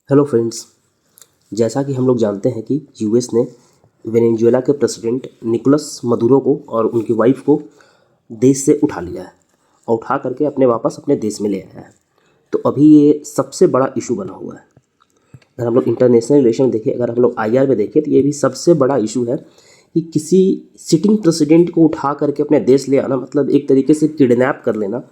Hello friends. जैसा कि हम लोग जानते हैं कि यूएस ने वेनेजुएला के प्रेसिडेंट निकोलस मदुरो को और उनकी वाइफ को देश से उठा लिया है और उठा करके अपने वापस अपने देश में ले आया है। तो अभी ये सबसे बड़ा इशू बना हुआ है। अगर हम लोग इंटरनेशनल रिलेशन देखें, अगर हम लोग आईआर में देखें, तो ये भी सबसे बड़ा इशू है कि किसी सिटिंग प्रेसिडेंट को उठा करके अपने देश ले आना, मतलब एक तरीके से किडनैप कर लेना,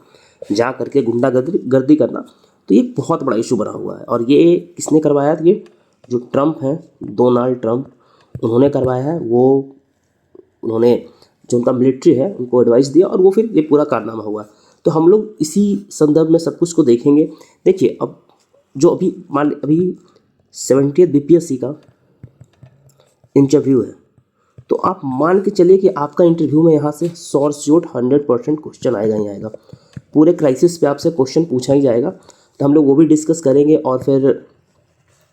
जा करके गुंडागर्दी गर्दी करना। तो ये बहुत बड़ा इशू बना हुआ है। और ये किसने करवाया? तो ये जो ट्रम्प हैं, डोनाल्ड ट्रम्प, उन्होंने करवाया है। उन्होंने जो उनका मिलिट्री है उनको एडवाइस दिया और वो फिर ये पूरा कारनामा हुआ। तो हम लोग इसी संदर्भ में सब कुछ को देखेंगे। देखिए, अब जो अभी 70th बीपीएससी का इंटरव्यू है, तो आप मान के चलिए कि आपका इंटरव्यू में यहाँ से सोर्स जोट 100% क्वेश्चन आएगा ही आएगा। पूरे क्राइसिस पे आपसे क्वेश्चन पूछा ही जाएगा। तो हम लोग वो भी डिस्कस करेंगे। और फिर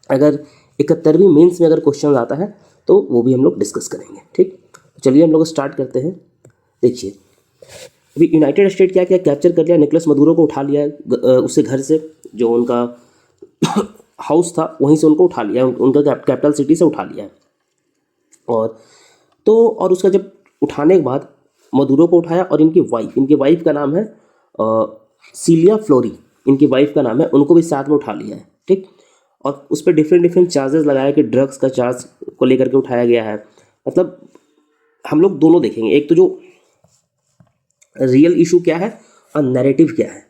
अगर 71वीं मेंस में अगर क्वेश्चन आता है तो वो भी हम लोग डिस्कस करेंगे। ठीक, चलिए हम लोग स्टार्ट करते हैं। देखिए, अभी यूनाइटेड स्टेट क्या क्या कैप्चर कर लिया, निकोलस मदुरो को उठा लिया उससे घर से, जो उनका हाउस था वहीं से उनको उठा लिया, उनका कैपिटल सिटी से उठा लिया है। और उसका जब उठाने के बाद मदुरो को उठाया और इनकी वाइफ का नाम है सीलिया फ्लोरी, इनकी वाइफ का नाम है, उनको भी साथ में उठा लिया है। ठीक, और उस पर डिफरेंट चार्जेस लगाया कि ड्रग्स का चार्ज को लेकर के उठाया गया है। मतलब हम लोग दोनों देखेंगे, एक तो जो रियल इशू क्या है और नैरेटिव क्या है।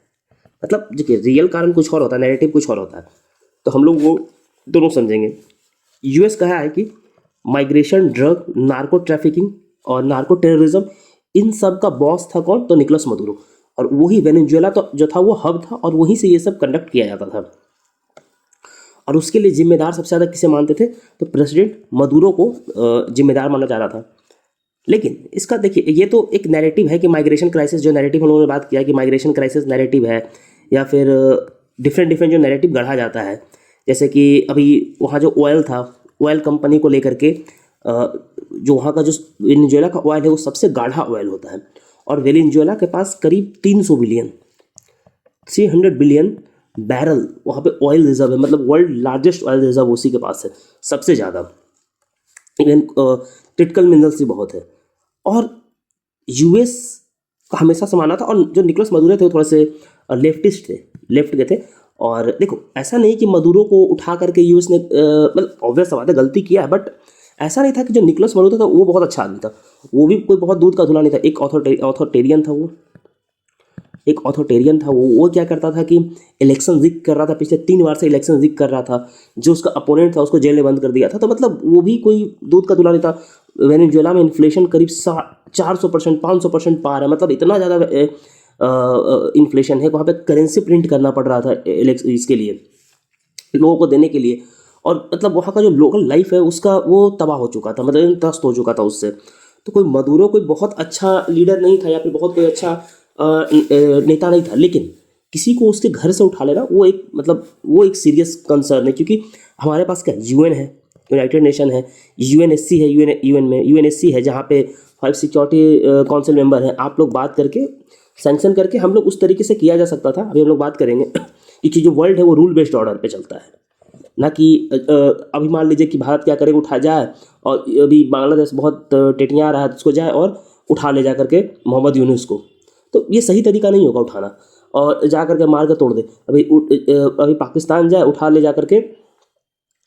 मतलब देखिए, रियल कारण कुछ और होता है, नैरेटिव कुछ और होता है। तो हम लोग वो दोनों समझेंगे। यूएस कहा है कि माइग्रेशन, ड्रग, नार्को ट्रैफिकिंग और नार्को टेररिज्म, इन सब का बॉस था कौन? तो निकोलस मदुरो। और वही वेनेजुएला तो जो था वो हब था और वहीं से ये सब कंडक्ट किया जाता था। और उसके लिए जिम्मेदार सबसे ज़्यादा किसे मानते थे? तो प्रेसिडेंट मदुरो को जिम्मेदार माना जा रहा था। लेकिन इसका देखिए, ये तो एक नैरेटिव है कि माइग्रेशन क्राइसिस, जो नैरेटिव हम लोगों ने बात किया कि माइग्रेशन क्राइसिस नैरेटिव है, या फिर डिफरेंट जो नैरेटिव गढ़ा जाता है। जैसे कि अभी वहाँ जो ऑयल था, ऑयल कंपनी को लेकर के जो वहाँ का जो वेनेजुएला का ऑयल है वो सबसे गाढ़ा ऑयल होता है। और वेनेजुएला के पास करीब 300 बिलियन बैरल वहाँ पे ऑयल रिजर्व है। मतलब वर्ल्ड लार्जेस्ट ऑयल रिजर्व उसी के पास है, सबसे ज़्यादा। इवन क्रिटिकल मिनरल्स भी बहुत है। और यूएस का हमेशा से माना था। और जो निकोलस मदुरो थे वो थोड़े से लेफ्टिस्ट थे, लेफ्ट के थे। और देखो, ऐसा नहीं कि मदुरो को उठा करके यूएस ने मतलब ऑब्वियस बात है गलती किया है, बट ऐसा नहीं था कि जो निकोलस मदुरो था वो बहुत अच्छा आदमी था। वो भी कोई बहुत दूध का धुला नहीं था। एक ऑथोरिटेरियन था वो, एक ऑथोरिटेरियन था वो क्या करता था कि इलेक्शन जिक कर रहा था, पिछले 3 बार से इलेक्शन जिक कर रहा था। जो उसका अपोनेंट था उसको जेल में बंद कर दिया था। तो मतलब वो भी कोई दूध का धुला नहीं था। वेनेजुएला में इन्फ्लेशन करीब 400%, 500% पार है। मतलब इतना ज़्यादा इन्फ्लेशन है, वहाँ पे करेंसी प्रिंट करना पड़ रहा था इसके लिए, लोगों को देने के लिए। और मतलब वहाँ का जो लोकल लाइफ है उसका वो तबाह हो चुका था, मतलब त्रस्त हो चुका था उससे। तो कोई मदुरो कोई बहुत अच्छा लीडर नहीं था या फिर बहुत कोई अच्छा नेता नहीं था। लेकिन किसी को उसके घर से उठा लेना वो एक सीरियस कंसर्न है। क्योंकि हमारे पास क्या, यूएन है, यूनाइटेड नेशन है, यूएनएससी है, यूएनएससी है, जहाँ पे 5 सिक्योरिटी काउंसिल मेंबर है। आप लोग बात करके सैंक्शन करके हम लोग उस तरीके से किया जा सकता था। अभी हम लोग बात करेंगे क्योंकि जो वर्ल्ड है वो रूल बेस्ड ऑर्डर पे चलता है, ना कि अभी मान लीजिए कि भारत क्या करेगा, उठा जाए और अभी बांग्लादेश बहुत टेटियाँ रहा है उसको जाए और उठा ले जा करके मोहम्मद यूनुस को। तो ये सही तरीका नहीं होगा उठाना और जा करके मार कर तोड़ दे। अभी पाकिस्तान जाए, उठा ले जा करके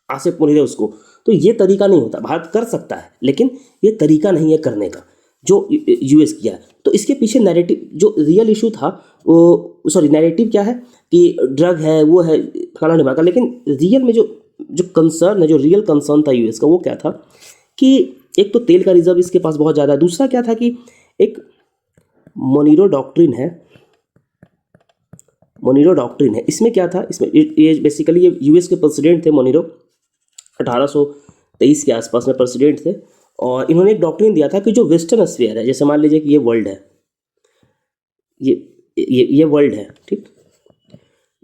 आसिफ मुनीर उसको। तो ये तरीका नहीं होता। भारत कर सकता है लेकिन ये तरीका नहीं है करने का जो यूएस किया है। तो इसके पीछे नैरेटिव, जो रियल इशू था वो, सॉरी, नैरेटिव क्या है कि ड्रग है, वो है, फलाना ढिमाका। लेकिन रियल में जो जो कंसर्न है, जो रियल कंसर्न था यूएस का, वो क्या था कि एक तो तेल का रिजर्व इसके पास बहुत ज़्यादा है। दूसरा क्या था कि एक मोनीरो डॉक्ट्रिन है, मोनीरो डॉक्ट्रिन है। इसमें क्या था, इसमें ये बेसिकली ये यूएस के प्रेसिडेंट थे मोनीरो, 1823 के आसपास में प्रेसिडेंट थे। और इन्होंने एक डॉक्ट्रिन दिया था कि जो वेस्टर्न स्फीयर है, जैसे मान लीजिए कि ये वर्ल्ड है, ये वर्ल्ड है, ठीक,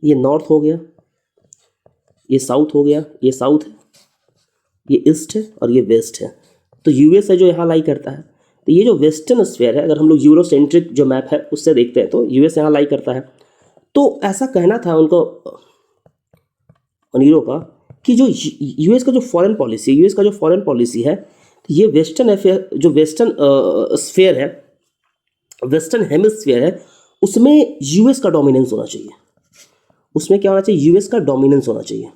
ये नॉर्थ हो गया, ये साउथ हो गया, ये साउथ है, ये ईस्ट है और ये वेस्ट है। तो यूएस है जो यहाँ लाई करता है। तो ये जो वेस्टर्न स्फीयर है, अगर हम लोग यूरोसेंट्रिक जो मैप है उससे देखते हैं तो यूएस यहाँ लाई करता है। तो ऐसा कहना था उनको, मनीरो का, कि जो यूएस का जो फॉरेन पॉलिसी है, ये वेस्टर्न अफेयर, जो वेस्टर्न स्फेयर है, वेस्टर्न हेमिस्फीयर है, उसमें यूएस का डोमिनेंस होना चाहिए। उसमें क्या होना चाहिए? यूएस का डोमिनेंस होना चाहिए।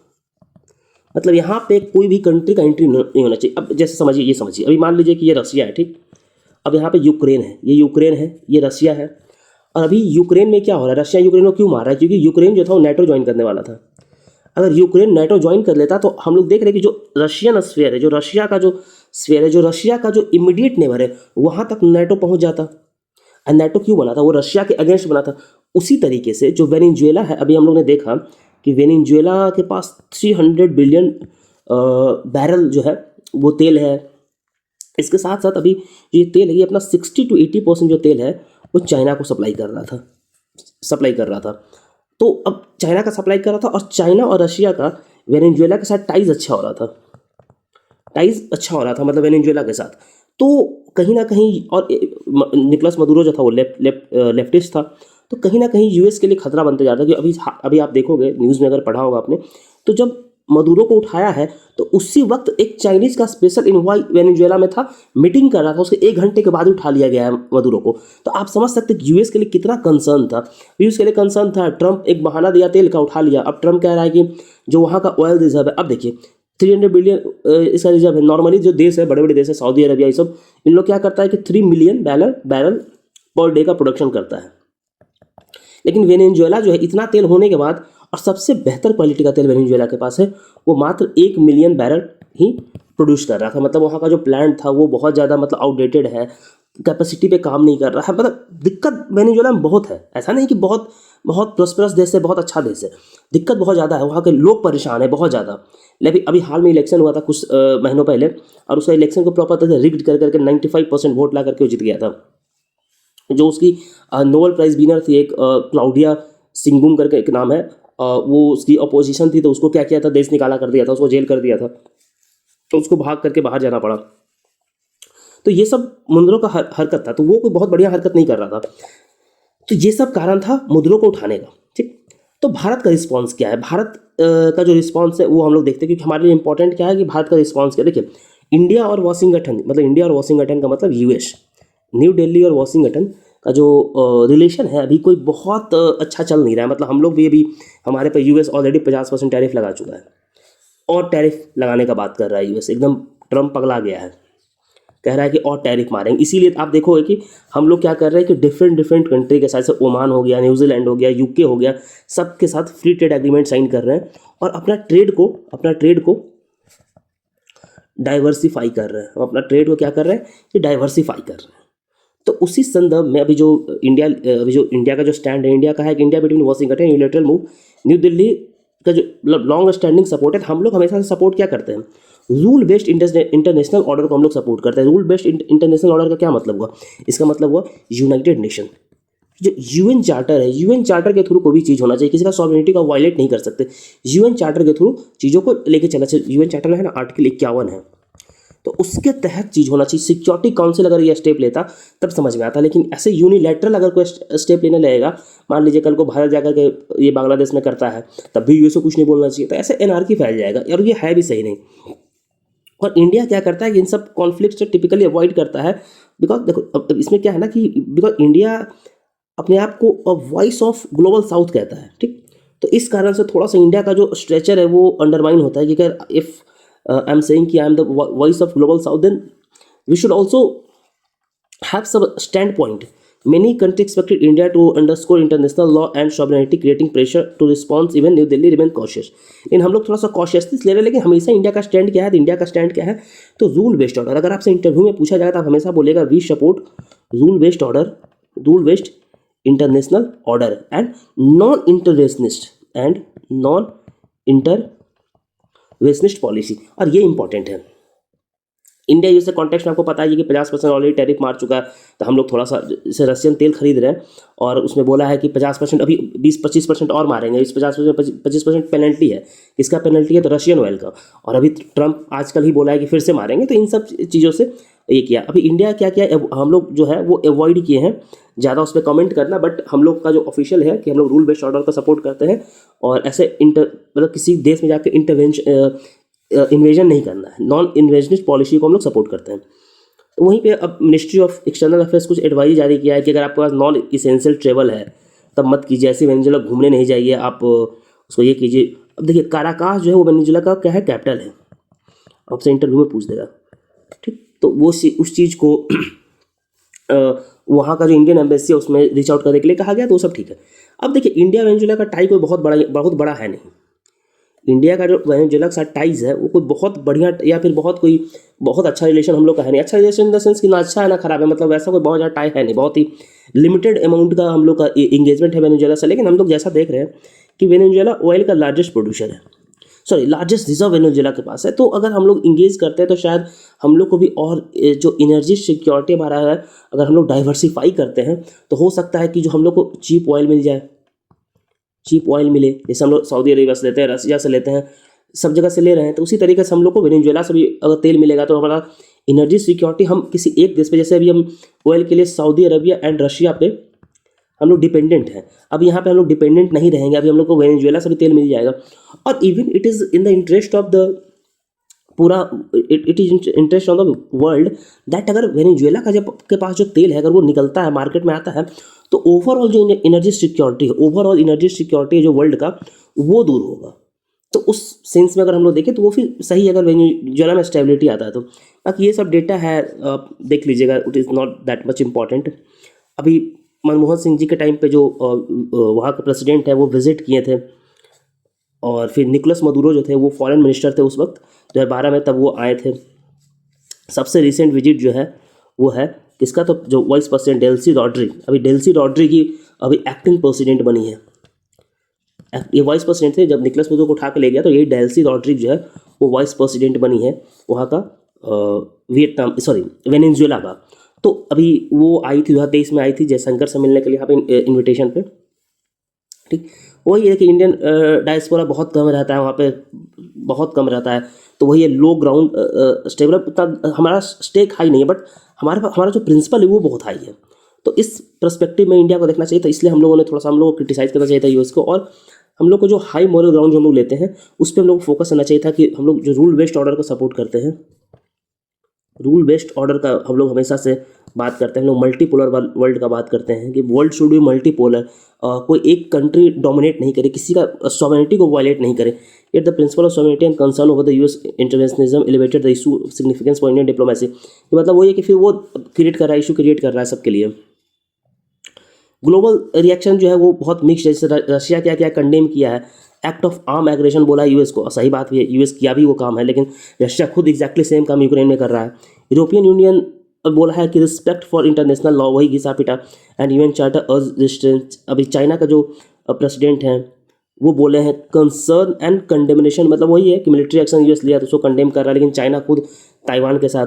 मतलब यहाँ पे कोई भी कंट्री का एंट्री नहीं होना चाहिए। अब जैसे समझिए, ये समझिए, अभी मान लीजिए कि ये रशिया है, ठीक। अब यहाँ पे यूक्रेन है, ये यूक्रेन है, ये रशिया है। और अभी यूक्रेन में क्या हो रहा है? रशिया यूक्रेन को क्यों मार रहा है? क्योंकि यूक्रेन जो था वो नेटो ज्वाइन करने वाला था। अगर यूक्रेन नेटो ज्वाइन कर लेता तो हम लोग देख रहे हैं कि जो रशियन स्फीयर है, जो रशिया का जो स्फीयर है, जो रशिया का जो इमीडिएट नेबर है, वहाँ तक नेटो पहुँच जाता। और नेटो क्यों बना था? वो रशिया के अगेंस्ट बना था। उसी तरीके से जो वेनेजुएला है, अभी हम लोग ने देखा कि वेनेजुएला के पास 300 बिलियन बैरल जो है वो तेल है। इसके साथ साथ अभी ये तेल है, ये अपना 60 to 80% जो तेल है वो चाइना को सप्लाई कर रहा था। तो अब चाइना का सप्लाई कर रहा था, और चाइना और रशिया का वेनेजुएला के साथ टाइज अच्छा हो रहा था, मतलब वेनेजुएला के साथ। तो कहीं ना कहीं, और निकोलस मदुरो जो था वो लेफ्टिस्ट था, तो कहीं ना कहीं यूएस के लिए खतरा बनते जा रहा था। कि अभी आप देखोगे न्यूज़ में, अगर पढ़ा होगा आपने, तो जब मदुरो को उठाया है तो उसी वक्त एक चाइनीज़ का स्पेशल इन्वॉय वेनेजुएला में था, मीटिंग कर रहा था, उसके 1 घंटे के बाद उठा लिया गया है मदुरो को। तो आप समझ सकते हैं कि यूएस के लिए कितना कंसर्न था। यूएस के लिए कंसर्न था। ट्रंप एक बहाना दिया तेल का, उठा लिया। अब ट्रंप कह रहा है कि जो वहाँ का ऑयल रिजर्व है, अब देखिए 300 बिलियन इसका रिजर्व है। नॉर्मली जो देश है, बड़े बड़े देश है, सऊदी अरबिया, ये सब, इन लोग क्या करता है कि 3 मिलियन बैरल पर डे का प्रोडक्शन करता है। लेकिन वेनेजुएला जो है, इतना तेल होने के बाद, और सबसे बेहतर क्वालिटी का तेल वेनेजुएला के पास है, वो मात्र 1 मिलियन बैरल ही प्रोड्यूस कर रहा था। मतलब वहाँ का जो प्लांट था वो बहुत ज़्यादा मतलब आउटडेटेड है, कैपेसिटी पे काम नहीं कर रहा है। मतलब दिक्कत वेनेजुएला में बहुत है। ऐसा नहीं कि बहुत बहुत प्रॉस्परस देश है, बहुत अच्छा देश है, दिक्कत बहुत ज़्यादा है। वहाँ के लोग परेशान है बहुत ज़्यादा। लेकिन अभी हाल में इलेक्शन हुआ था कुछ महीनों पहले, और उसका इलेक्शन को प्रॉपर तरह से रिग्ड कर करके 95% वोट ला करके वो जीत गया था। जो उसकी नोबेल प्राइज विनर थी, एक क्लाउडिया सिंगबुम करके एक नाम है, वो उसकी अपोजिशन थी। तो उसको क्या किया था? देश निकाला कर दिया था, उसको जेल कर दिया था, तो उसको भाग करके बाहर जाना पड़ा। तो ये सब मुद्रो का हरकत था। तो वो कोई बहुत बढ़िया हरकत नहीं कर रहा था। तो ये सब कारण था मुद्रो को उठाने का, ठीक। तो भारत का रिस्पॉन्स क्या है? भारत का जो रिस्पॉन्स है वो हम लोग देखते हैं, क्योंकि हमारे लिए इंपॉर्टेंट क्या है कि भारत का रिस्पॉन्स क्या है। देखिए, इंडिया और वाशिंगटन, मतलब इंडिया और वाशिंगटन का मतलब यूएस, न्यू दिल्ली और वाशिंगटन का जो रिलेशन है, अभी कोई बहुत अच्छा चल नहीं रहा है। मतलब हम लोग भी अभी, हमारे पर यूएस ऑलरेडी 50% टैरिफ लगा चुका है, और टैरिफ लगाने का बात कर रहा है यूएस। एकदम ट्रम्प पगला गया है, कह रहा है कि और टैरिफ मारेंगे। इसीलिए आप देखोगे कि हम लोग क्या कर रहे हैं कि डिफरेंट कंट्री के साथ, जैसे ओमान हो गया, न्यूजीलैंड हो गया, यूके हो गया, सबके साथ फ्री ट्रेड एग्रीमेंट साइन कर रहे हैं, और अपना ट्रेड को डाइवर्सिफाई कर रहे हैं। हम अपना ट्रेड को क्या कर रहे हैं कि डाइवर्सिफाई कर रहे हैं। तो उसी संदर्भ में अभी जो इंडिया का जो स्टैंड है, इंडिया का है कि India between Washington unilateral move, new Delhi का जो लॉन्ग स्टैंडिंग सपोर्ट है। हम लोग हमेशा से सपोर्ट क्या करते हैं? रूल बेस्ड इंटरनेशनल ऑर्डर को हम लोग सपोर्ट करते हैं। रूल बेस्ड इंटरनेशनल ऑर्डर का क्या मतलब हुआ? इसका मतलब हुआ यूनाइटेड नेशन, जो यूएन चार्टर है, यूएन चार्टर के थ्रू कोई भी चीज़ होना चाहिए, किसी का सॉवरेनिटी को वायलेट नहीं कर सकते। यूएन चार्टर के थ्रू चीज़ों को लेके चलना चाहिए। यूएन चार्टर है ना, आर्टिकल 51 है, तो उसके तहत चीज़ होना चाहिए। सिक्योरिटी काउंसिल अगर ये स्टेप लेता तब समझ में आता, लेकिन ऐसे यूनिलैटरल अगर कोई स्टेप लेने लगेगा, मान लीजिए कल को भारत जाकर के ये बांग्लादेश में करता है, तब भी यूएस को कुछ नहीं बोलना चाहिए, तो ऐसे एनआरकी फैल जाएगा, और ये है भी सही नहीं। और इंडिया क्या करता है कि इन सब कॉन्फ्लिक्ट से टिपिकली अवॉइड करता है। बिकॉज देखो, अब इसमें क्या है ना कि बिकॉज इंडिया अपने आप को a voice of global south कहता है, ठीक। तो इस कारण से थोड़ा सा इंडिया का जो स्ट्रेचर है वो अंडरमाइन होता है, कि अगर इफ़ आई एम सेइंग कि I am the voice of global south, then we should also have some standpoint. Many countries expected India to underscore international law and sovereignty, creating pressure to response. Even New Delhi remain cautious. इन हम लोग थोड़ा सा consciousness ले रहे हैं, लेकिन हमेशा India का स्टैंड क्या है? इंडिया का स्टैंड क्या है? तो रूल बेस्ड ऑर्डर। अगर आपसे इंटरव्यू में पूछा जाएगा तो आप हमेशा बोलेगा we support rule based order, rule based international order, and non interventionist policy. और ये इंपॉर्टेंट है। इंडिया यूएस के कॉन्टेक्स्ट में आपको पता है कि 50% ऑलरेडी टैरिफ मार चुका है। तो हम लोग थोड़ा सा जैसे रशियन तेल खरीद रहे हैं, और उसमें बोला है कि 50%, अभी 20-25% और मारेंगे। इस 50% पेनल्टी है। किसका पेनल्टी है? तो रशियन ऑयल का। और अभी ट्रंप आजकल ही बोला है कि फिर से मारेंगे। तो इन सब चीज़ों से ये किया। अभी इंडिया क्या किया, हम लोग जो है वो अवॉइड किए हैं ज़्यादा उस पर कमेंट करना, बट हम लोग का जो ऑफिशियल है कि हम लोग रूल बेस्ड ऑर्डर का सपोर्ट करते हैं और ऐसे मतलब किसी देश में जाकर इन्वेजन नहीं करना है, नॉन इन्वेजनिस्ट पॉलिसी को हम लोग सपोर्ट करते हैं। तो वहीं पे अब मिनिस्ट्री ऑफ एक्सटर्नल अफेयर्स कुछ एडवाइस जारी किया है कि अगर आपके पास नॉन इसेंशियल ट्रेवल है तब मत कीजिए, ऐसे वेनेजुएला घूमने नहीं जाइए आप, उसको ये कीजिए। अब देखिए काराकास जो है वो वेनेजुएला का क्या है, कैपिटल है, आपसे इंटरव्यू में पूछ देगा, ठीक। तो वो उस चीज़ को वहाँ का जो इंडियन एम्बेसी है उसमें रीच आउट करने के लिए कहा गया, तो वो सब ठीक है। अब देखिए इंडिया वेनेजुएला का टाई कोई बहुत बड़ा है नहीं। इंडिया का जो वेनेजुएला के साथ टाइज है वो कोई बहुत बढ़िया या फिर बहुत अच्छा रिलेशन हम लोग का है नहीं। अच्छा रिलेशन इन द सेंस कि ना अच्छा है ना खराब है, मतलब वैसा कोई बहुत ज़्यादा टाई है नहीं, बहुत ही लिमिटेड अमाउंट का हम लोग का इंगेजमेंट है वेनेजुएला से। लेकिन हम लोग जैसा देख रहे हैं कि वेनेजुएला ऑयल का लार्जेस्ट प्रोड्यूसर है, लार्जेस्ट रिजर्व वेनेजुएला के पास है। तो अगर हम लोग इंगेज करते हैं तो शायद हम लोग को भी और जो एनर्जी सिक्योरिटी हमारा है, अगर हम लोग डाइवर्सिफाई करते हैं तो हो सकता है कि जो हम लोग को चीप ऑयल मिल जाए, चीप ऑयल मिले, जैसे हम लोग सऊदी अरेबिया से लेते हैं, रसिया से लेते हैं, सब जगह से ले रहे हैं, तो उसी तरीके से हम लोग को वेनेजुएला से भी अगर तेल मिलेगा तो हमारा एनर्जी सिक्योरिटी, हम किसी एक देश पे, जैसे अभी हम ऑयल के लिए सऊदी अरेबिया एंड रशिया पे हम लोग डिपेंडेंट हैं, अब यहाँ पे हम लोग डिपेंडेंट नहीं रहेंगे, अभी हम लोग को वेनेजुएला से भी तेल मिल जाएगा। और even it is in the interest of the पूरा, it is interest of the world that अगर वेनेजुएला का जब के पास जो तेल है अगर वो निकलता है, मार्केट में आता है, तो ओवरऑल जो एनर्जी सिक्योरिटी है, ओवरऑल एनर्जी सिक्योरिटी जो वर्ल्ड का, वो दूर होगा। तो उस सेंस में अगर हम लोग देखें तो वो फिर सही है अगर वेनेजुएला में स्टेबिलिटी आता है तो। बाकी ये सब डेटा है, आप देख लीजिएगा, it is not that much important. अभी मनमोहन सिंह जी के टाइम पे जो वहाँ के प्रेसिडेंट है वो विजिट किए थे, और फिर निकोलस मदुरो जो थे वो फॉरेन मिनिस्टर थे उस वक्त 2012 में, तब वो आए थे। सबसे रिसेंट विजिट जो है वो है किसका, तो जो वाइस प्रेसिडेंट डेल्सी रॉड्रिग, अभी डेल्सी रॉड्रिग की अभी एक्टिंग प्रेसिडेंट बनी है। ये वाइस प्रेसिडेंट थे जब निकोलस मदुरो को उठा के ले गया, तो यही डेल्सी रॉड्रिग जो है वो वाइस प्रेसिडेंट बनी है वहाँ का, वेनेजुएला का। तो अभी वो आई थी 2023 में आई थी जयशंकर से मिलने के लिए यहाँ पे इन्विटेशन पे, ठीक। वही है कि इंडियन डायस्पोरा बहुत कम रहता है वहाँ पे, बहुत कम रहता है। तो वही है, लो ग्राउंड स्टेबल, उतना हमारा स्टेक हाई नहीं है, बट हमारा जो प्रिंसिपल है वो बहुत हाई है। तो इस पर्सपेक्टिव में इंडिया को देखना चाहिए था, इसलिए हम लोगों ने थोड़ा सा हम लोग को क्रिटिसाइज़ करना चाहिए था यूएस को, और हम लोग को जो हाई मॉरल ग्राउंड जो हम लोग लेते हैं उस पर हम लोग को फोकस करना चाहिए था कि हम लोग जो रूल बेस्ड ऑर्डर को सपोर्ट करते हैं, रूल बेस्ड ऑर्डर का हम लोग हमेशा से बात करते हैं, हम लोग मल्टीपोलर वर्ल्ड का बात करते हैं कि वर्ल्ड शुड बी मल्टीपोलर, कोई एक कंट्री डोमिनेट नहीं करे, किसी का सॉवरेनिटी को वायलेट नहीं करे। Yet the principle of sovereignty and concern over the US interventionism elevated the issue of significance for Indian diplomacy। मतलब वो ये कि फिर वो क्रिएट कर रहा है, इशू क्रिएट कर रहा है सबके लिए। ग्लोबल रिएक्शन जो है वो बहुत मिक्स है, जैसे रशिया क्या क्या कंडेम किया है, एक्ट ऑफ आर्म एग्रेशन बोला है यूएस को, सही बात भी है, यूएस किया भी वो काम है, लेकिन रशिया खुद एग्जैक्टली सेम काम यूक्रेन में कर रहा है। यूरोपियन यूनियन बोला है कि रिस्पेक्ट फॉर इंटरनेशनल लॉ, वही घिसा पिटा, एंड यूएन चार्टर अर्ज रेजिस्टेंस। अभी चाइना का जो प्रेसिडेंट हैं वो बोले हैं कंसर्न एंड कंडेमनेशन, मतलब वही है कि मिलिट्री एक्शन यूएस लिया तो उसको कंडेम कर रहा है, लेकिन चाइना खुद ताइवान के साथ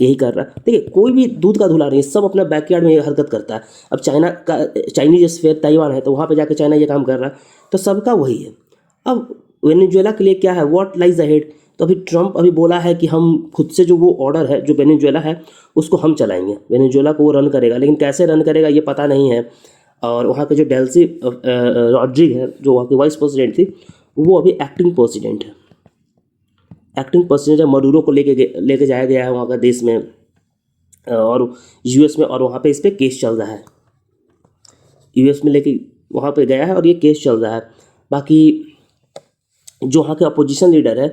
यही कर रहा है। देखिए कोई भी दूध का धुला नहीं है, सब अपना बैकयार्ड में ये हरकत करता है। अब चाइनीज स्फीयर ताइवान है तो वहाँ पे जाके चाइना ये काम कर रहा है, तो सबका वही है। अब वेनेजुएला के लिए क्या है, व्हाट लाइज अहेड, तो अभी ट्रम्प अभी बोला है कि हम खुद से जो वो ऑर्डर है जो वेनेजुएला है उसको हम चलाएंगे, वेनेजुएला को वो रन करेगा, लेकिन कैसे रन करेगा ये पता नहीं है। और वहाँ के जो डेल्सी रॉड्रिग है जो वहाँ की वाइस प्रेसिडेंट थी, वो अभी एक्टिंग प्रेसिडेंट है, एक्टिंग प्रेसिडेंट है। मडूरो को लेके जाया गया है वहाँ का देश में और यूएस में, और वहाँ पे इस पर केस चल रहा है, यूएस में लेके वहाँ पे गया है और ये केस चल रहा है। बाकी जो वहाँ के अपोजिशन लीडर है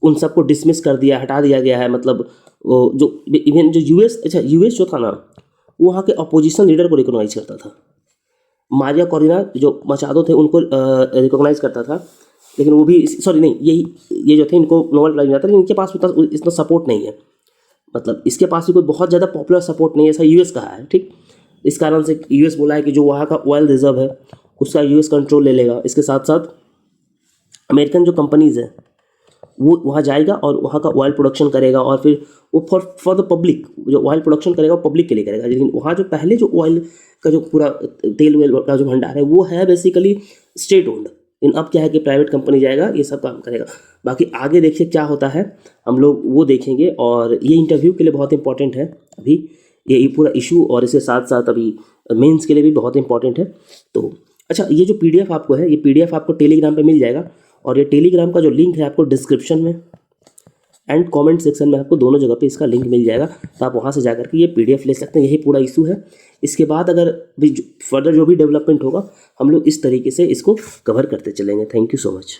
उन सबको डिसमिस कर दिया, हटा दिया गया है, मतलब जो इवन जो यूएस जो था ना वो वहाँ के अपोजिशन लीडर को रिकॉग्नाइज करता था। मारिया कोरिना जो मचादो थे उनको रिकॉग्नाइज करता था, लेकिन वो भी ये जो थे इनको नोबेल प्राइज मिला था, लेकिन इनके पास इतना सपोर्ट नहीं है, मतलब इसके पास भी कोई बहुत ज़्यादा पॉपुलर सपोर्ट नहीं है, ऐसा यूएस कहा है, ठीक। इस कारण से यूएस बोला है कि जो वहाँ का ऑयल रिजर्व है उसका यूएस कंट्रोल ले लेगा। इसके साथ साथ अमेरिकन जो कंपनीज़ है वो वहाँ जाएगा और वहाँ का ऑयल प्रोडक्शन करेगा, और फिर वो फॉर द पब्लिक जो ऑयल प्रोडक्शन करेगा वो पब्लिक के लिए करेगा। लेकिन वहाँ जो पहले जो ऑयल का जो पूरा तेल वेल का जो भंडार है वो है बेसिकली स्टेट ओन्ड, लेकिन अब क्या है कि प्राइवेट कंपनी जाएगा, ये सब काम करेगा। बाकी आगे देखिए क्या होता है, हम लोग वो देखेंगे। और ये इंटरव्यू के लिए बहुत इंपॉर्टेंट है अभी ये पूरा इशू, और इसके साथ साथ अभी मेंस के लिए भी बहुत इंपॉर्टेंट है। तो अच्छा, ये जो PDF आपको है, ये PDF आपको टेलीग्राम पे मिल जाएगा, और ये टेलीग्राम का जो लिंक है आपको डिस्क्रिप्शन में एंड कमेंट सेक्शन में आपको दोनों जगह पे इसका लिंक मिल जाएगा। तो आप वहाँ से जाकर के ये PDF ले सकते हैं। यही पूरा इशू है। इसके बाद अगर भी फर्दर जो भी डेवलपमेंट होगा, हम लोग इस तरीके से इसको कवर करते चलेंगे। Thank you so much.